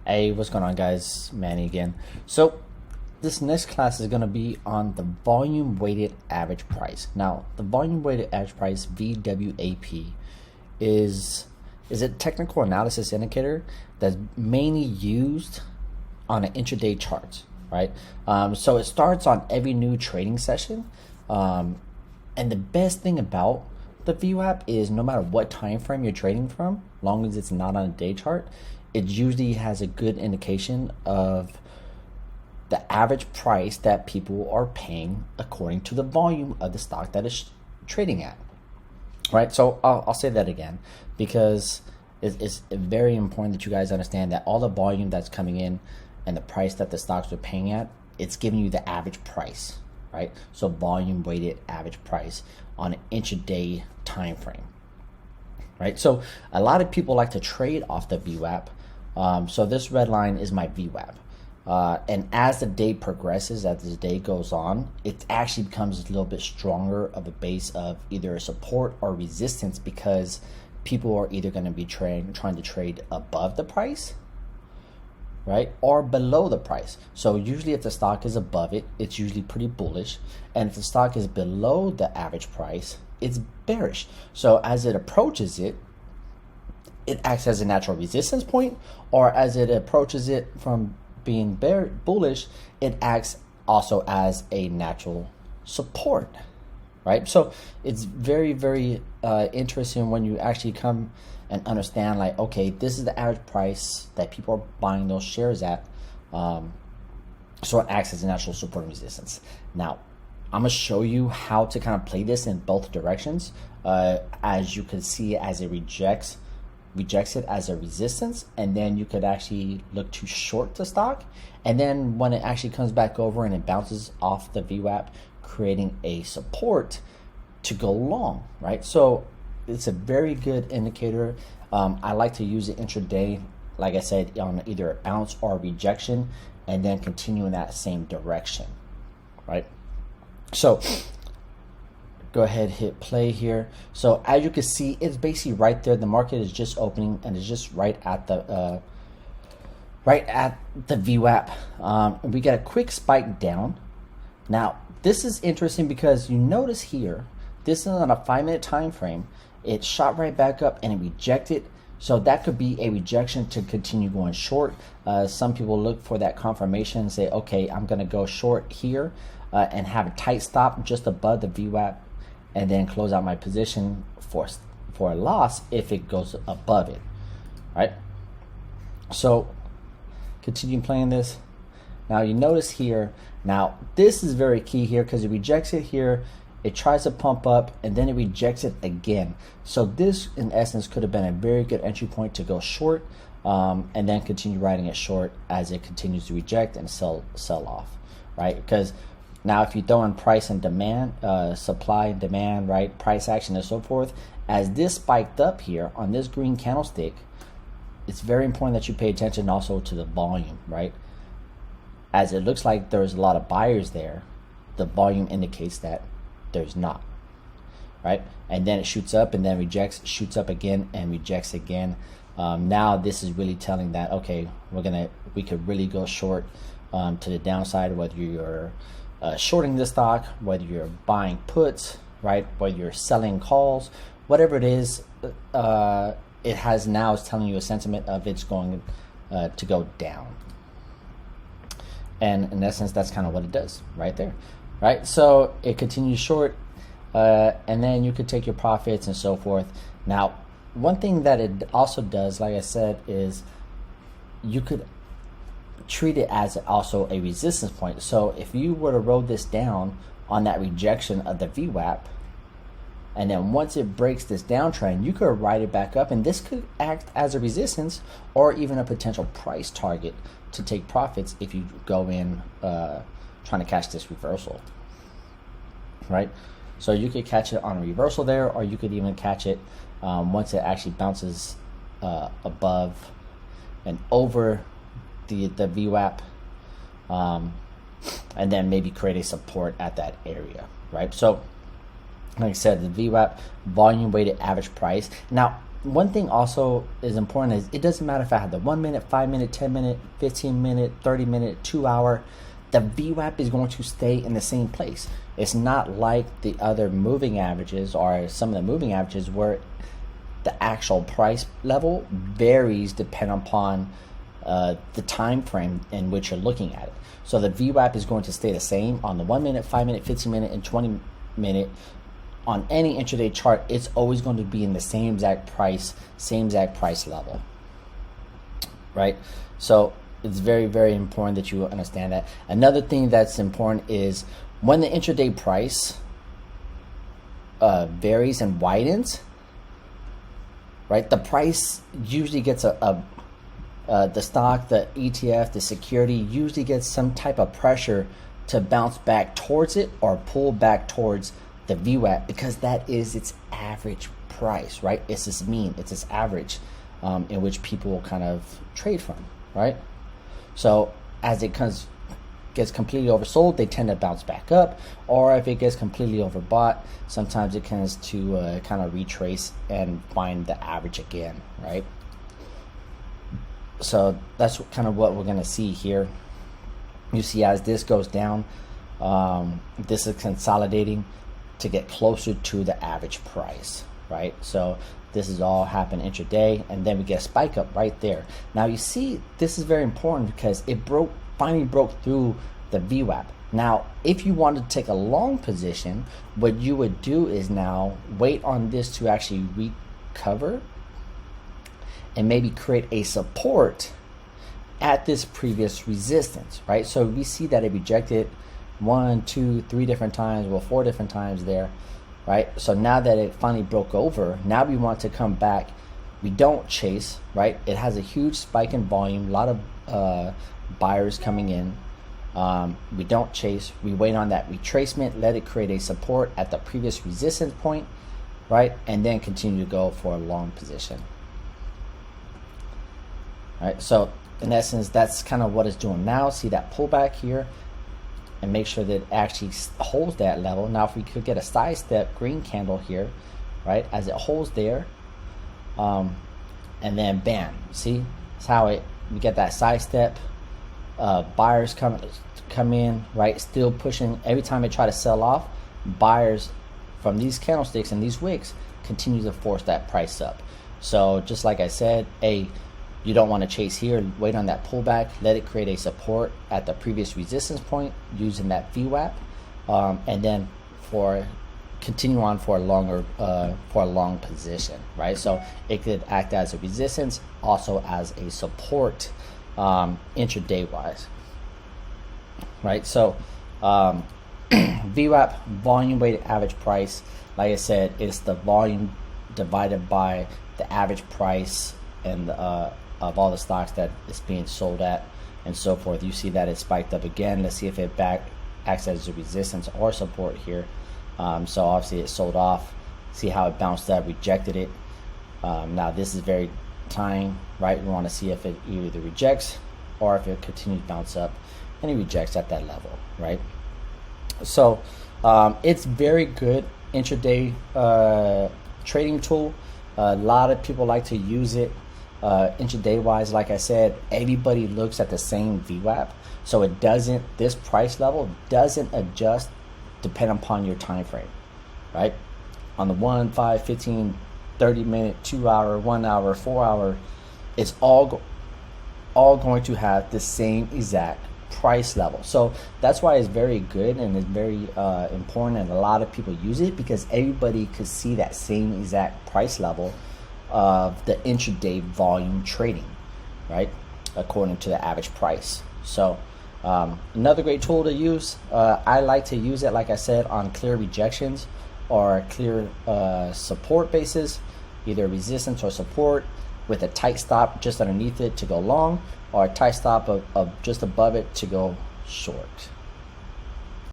Hey, what's going on, guys? Manny again. So this next class is going to be on the volume weighted average price. Now, the volume weighted average price, VWAP, is a technical analysis indicator that's mainly used on an intraday chart, right? So it starts on every new trading session, and the best thing about the VWAP is no matter what time frame you're trading from, long as it's not on a day chart, it usually has a good indication of the average price that people are paying according to the volume of the stock that is trading at, right? So I'll say that again because it's very important that you guys understand that all the volume that's coming in and the price that the stocks are paying at, it's giving you the average price, right? So volume weighted average price on an intraday time frame, right? So a lot of people like to trade off the VWAP. So this red line is my VWAP. And as the day progresses, as the day goes on, it actually becomes a little bit stronger of a base of either a support or resistance because people are either going to be trying to trade above the price, right, or below the price. So usually if the stock is above it, it's usually pretty bullish. And if the stock is below the average price, it's bearish. So as it approaches it, it acts as a natural resistance point, or as it approaches it from being bullish, it acts also as a natural support, right? So it's very, very interesting when you actually come and understand, like, okay, this is the average price that people are buying those shares at. So it acts as a natural support and resistance. Now, I'm gonna show you how to kind of play this in both directions. As you can see, as it rejects it as a resistance, and then you could actually look to short the stock, and then when it actually comes back over and it bounces off the VWAP, creating a support to go long, right? So it's a very good indicator. I like to use it intraday, like I said, on either a bounce or a rejection, and then continue in that same direction, right? So go ahead, hit play here. So as you can see, it's basically right there. The market is just opening and it's just right at the VWAP. We get a quick spike down. Now this is interesting because you notice here, this is on a 5-minute time frame. It shot right back up and it rejected. So that could be a rejection to continue going short. Some people look for that confirmation and say, okay, I'm gonna go short here and have a tight stop just above the VWAP, and then close out my position for a loss if it goes above it, right? So continue playing this. Now you notice here, now this is very key here because it rejects it here, it tries to pump up, and then it rejects it again. So this in essence could have been a very good entry point to go short, and then continue riding it short as it continues to reject and sell off, right? Because now, if you throw in price and demand, supply and demand, right, price action and so forth, as this spiked up here on this green candlestick, it's very important that you pay attention also to the volume, right? As it looks like there's a lot of buyers there, the volume indicates that there's not, right? And then it shoots up and then rejects, shoots up again and rejects again. Now this is really telling that, okay, we could really go short to the downside, whether you're shorting the stock, whether you're buying puts, right, whether you're selling calls, whatever it is, it has now is telling you a sentiment of it's going to go down. And in essence, that's kind of what it does right there, right? So it continues short, and then you could take your profits and so forth. Now, one thing that it also does, like I said, is you could treat it as also a resistance point. So if you were to roll this down on that rejection of the VWAP, and then once it breaks this downtrend, you could ride it back up, and this could act as a resistance or even a potential price target to take profits if you go in trying to catch this reversal, right? So you could catch it on a reversal there, or you could even catch it once it actually bounces above and over the VWAP, and then maybe create a support at that area, right? So like I said, the VWAP, volume weighted average price. Now one thing also is important is it doesn't matter if I have the 1 minute, 5 minute, 10 minute, 15 minute, 30 minute, 2 hour, the VWAP is going to stay in the same place. It's not like the other moving averages or some of the moving averages where the actual price level varies depending upon the time frame in which you're looking at it. So the VWAP is going to stay the same on the 1 minute, 5 minute, 15 minute, and 20 minute. On any intraday chart, it's always going to be in the same exact price level, right? So it's very, very important that you understand that. Another thing that's important is when the intraday price varies and widens, right? The price usually gets the stock, the ETF, the security usually gets some type of pressure to bounce back towards it or pull back towards the VWAP, because that is its average price, right? It's its mean, it's its average in which people kind of trade from, right? So as it gets completely oversold, they tend to bounce back up, or if it gets completely overbought, sometimes it tends to kind of retrace and find the average again, right? So that's kind of what we're going to see here. You see as this goes down, this is consolidating to get closer to the average price, right? So this is all happen intraday, and then we get a spike up right there. Now you see this is very important because it finally broke through the VWAP. Now if you want to take a long position, what you would do is now wait on this to actually recover and maybe create a support at this previous resistance, right? So we see that it rejected 1, 2, 3 different times, well 4 different times there, right? So now that it finally broke over, now we want to come back. We don't chase, right? It has a huge spike in volume, a lot of buyers coming in. We don't chase, we wait on that retracement, let it create a support at the previous resistance point, right? And then continue to go for a long position. All right, so in essence, that's kind of what it's doing now. See that pullback here, and make sure that it actually holds that level. Now if we could get a side step green candle here, right, as it holds there, and then bam, see that's how we get that side step. Buyers come in, right, still pushing. Every time they try to sell off, buyers from these candlesticks and these wicks continue to force that price up. So just like I said, you don't want to chase here, wait on that pullback, let it create a support at the previous resistance point using that VWAP, and then continue on for a long position, right? So it could act as a resistance, also as a support intraday wise, right? So VWAP, volume weighted average price, like I said, is the volume divided by the average price and of all the stocks that it's being sold at and so forth. You see that it spiked up again. Let's see if it acts as a resistance or support here. So obviously it sold off. See how it bounced up, rejected it. Now this is very tying, right? We want to see if it either rejects or if it continues to bounce up, and it rejects at that level, right? So it's very good intraday trading tool. A lot of people like to use it. Intraday wise, like I said, everybody looks at the same VWAP, so this price level doesn't adjust depending upon your time frame, right? On the 1, 5, 15, 30 minute, 2 hour, 1 hour, 4 hour, it's all going to have the same exact price level. So that's why it's very good and it's very important, and a lot of people use it because everybody could see that same exact price level of the intraday volume trading, right, according to the average price. So another great tool to use. I like to use it, like I said, on clear rejections or clear support bases, either resistance or support with a tight stop just underneath it to go long, or a tight stop of just above it to go short.